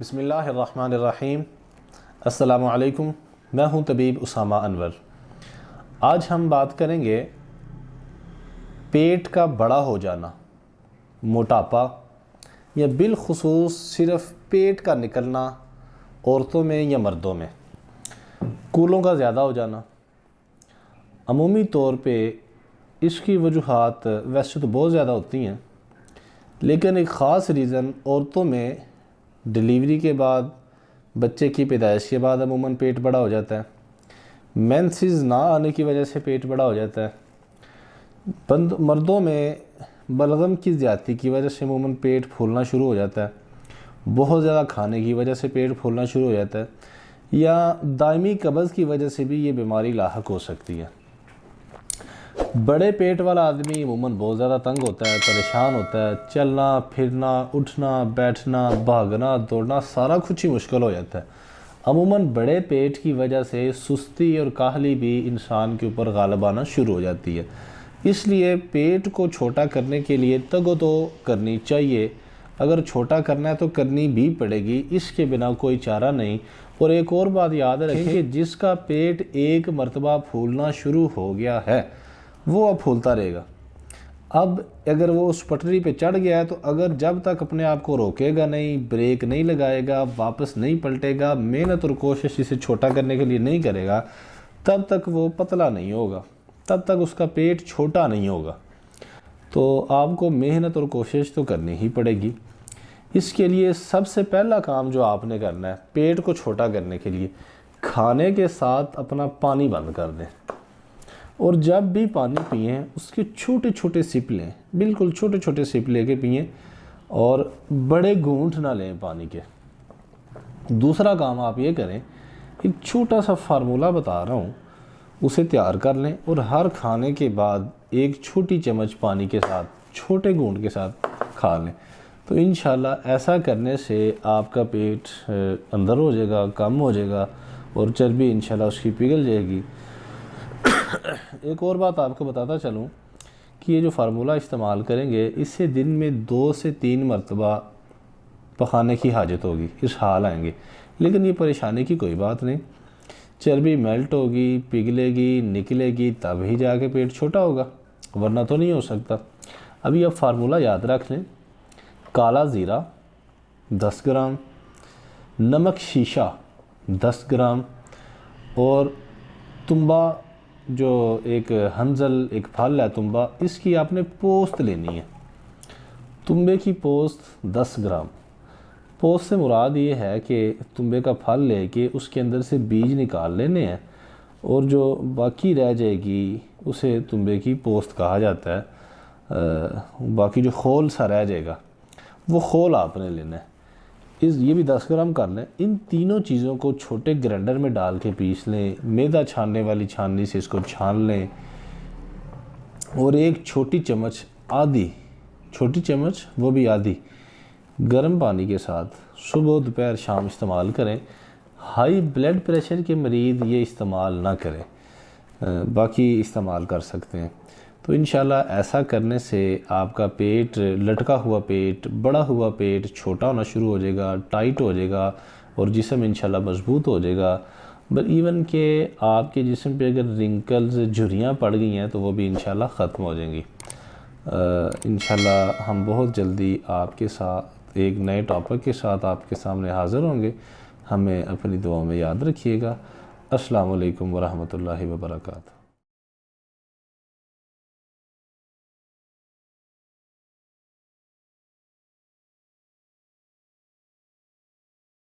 बिस्मिल्लाहिर्रहमानिर्रहीम। अस्सलामु अलैकुम। मैं हूं तबीब उसामा अनवर। आज हम बात करेंगे पेट का बड़ा हो जाना, मोटापा या बिलखुसूस सिर्फ़ पेट का निकलना औरतों में या मर्दों में, कूलों का ज़्यादा हो जाना। अमूमी तौर पे इसकी वजूहात वैसे तो बहुत ज़्यादा होती हैं, लेकिन एक ख़ास रीज़न औरतों में डिलीवरी के बाद, बच्चे की पैदाइश के बाद अमूमन पेट बड़ा हो जाता है। मेंसेस ना आने की वजह से पेट बड़ा हो जाता है। मर्दों में बलगम की ज़्यादती की वजह से अमूमन पेट फूलना शुरू हो जाता है। बहुत ज़्यादा खाने की वजह से पेट फूलना शुरू हो जाता है, या दायमी कब्ज़ की वजह से भी ये बीमारी लाहक हो सकती है। बड़े पेट वाला आदमी अमूमन बहुत ज़्यादा तंग होता है, परेशान होता है। चलना फिरना, उठना बैठना, भागना दौड़ना सारा कुछ ही मुश्किल हो जाता है। अमूमन बड़े पेट की वजह से सुस्ती और काहली भी इंसान के ऊपर गालिब आना शुरू हो जाती है। इसलिए पेट को छोटा करने के लिए तगो तो करनी चाहिए। अगर छोटा करना है तो करनी भी पड़ेगी, इसके बिना कोई चारा नहीं। और एक और बात याद रखें कि जिसका पेट एक मरतबा फूलना शुरू हो गया है वो अब फूलता रहेगा। अब अगर वो उस पटरी पे चढ़ गया है तो अगर जब तक अपने आप को रोकेगा नहीं, ब्रेक नहीं लगाएगा, वापस नहीं पलटेगा, मेहनत और कोशिश इसे छोटा करने के लिए नहीं करेगा, तब तक वो पतला नहीं होगा, तब तक उसका पेट छोटा नहीं होगा। तो आपको मेहनत और कोशिश तो करनी ही पड़ेगी। इसके लिए सबसे पहला काम जो आपने करना है पेट को छोटा करने के लिए, खाने के साथ अपना पानी बंद कर दें। और जब भी पानी पिएं उसके छोटे छोटे सिप लें, बिल्कुल छोटे छोटे सिप लेके पिएं और बड़े घूंट ना लें पानी के। दूसरा काम आप ये करें, एक छोटा सा फार्मूला बता रहा हूँ, उसे तैयार कर लें और हर खाने के बाद एक छोटी चम्मच पानी के साथ, छोटे घूंट के साथ खा लें। तो इंशाल्लाह ऐसा करने से आपका पेट अंदर हो जाएगा, कम हो जाएगा और चर्बी इंशाल्लाह उसकी पिघल जाएगी। एक और बात आपको बताता चलूँ कि ये जो फार्मूला इस्तेमाल करेंगे इससे दिन में 2 से 3 मरतबा पकाने की हाजत होगी, इस हाल आएंगे। लेकिन ये परेशानी की कोई बात नहीं, चर्बी मेल्ट होगी, पिघलेगी, निकलेगी, तब ही जाके पेट छोटा होगा, वरना तो नहीं हो सकता। अभी आप फार्मूला याद रख लें। काला ज़ीरा 10 ग्राम, नमक शीशा 10 ग्राम और तुम्बा, जो एक हंजल एक फल है तुम्बा, इसकी आपने पोस्त लेनी है। तुम्बे की पोस्त 10 ग्राम। पोस्त से मुराद ये है कि तुम्बे का फल लेके उसके अंदर से बीज निकाल लेने हैं और जो बाकी रह जाएगी उसे तुम्बे की पोस्त कहा जाता है। बाकी जो खोल सा रह जाएगा वो खोल आपने लेना है। ये भी 10 ग्राम कर लें। इन तीनों चीज़ों को छोटे ग्राइंडर में डाल के पीस लें, मैदा छानने वाली छाननी से इसको छान लें और एक छोटी चम्मच, आधी छोटी चम्मच वो भी आधी, गर्म पानी के साथ सुबह दोपहर शाम इस्तेमाल करें। हाई ब्लड प्रेशर के मरीज़ ये इस्तेमाल ना करें, बाकी इस्तेमाल कर सकते हैं। तो इंशाल्लाह ऐसा करने से आपका पेट, लटका हुआ पेट, बड़ा हुआ पेट छोटा होना शुरू हो जाएगा, टाइट हो जाएगा और जिस्म इंशाल्लाह मजबूत हो जाएगा। बट इवन के आपके जिस्म पे अगर रिंकल्स, झुर्रियाँ पड़ गई हैं तो वो भी इंशाल्लाह ख़त्म हो जाएंगी। इंशाल्लाह हम बहुत जल्दी आपके साथ एक नए टॉपिक के साथ आपके सामने हाज़िर होंगे। हमें अपनी दुआओं में याद रखिएगा। अस्सलामु अलैकुम वरहमतुल्लाहि वबरकातुहू।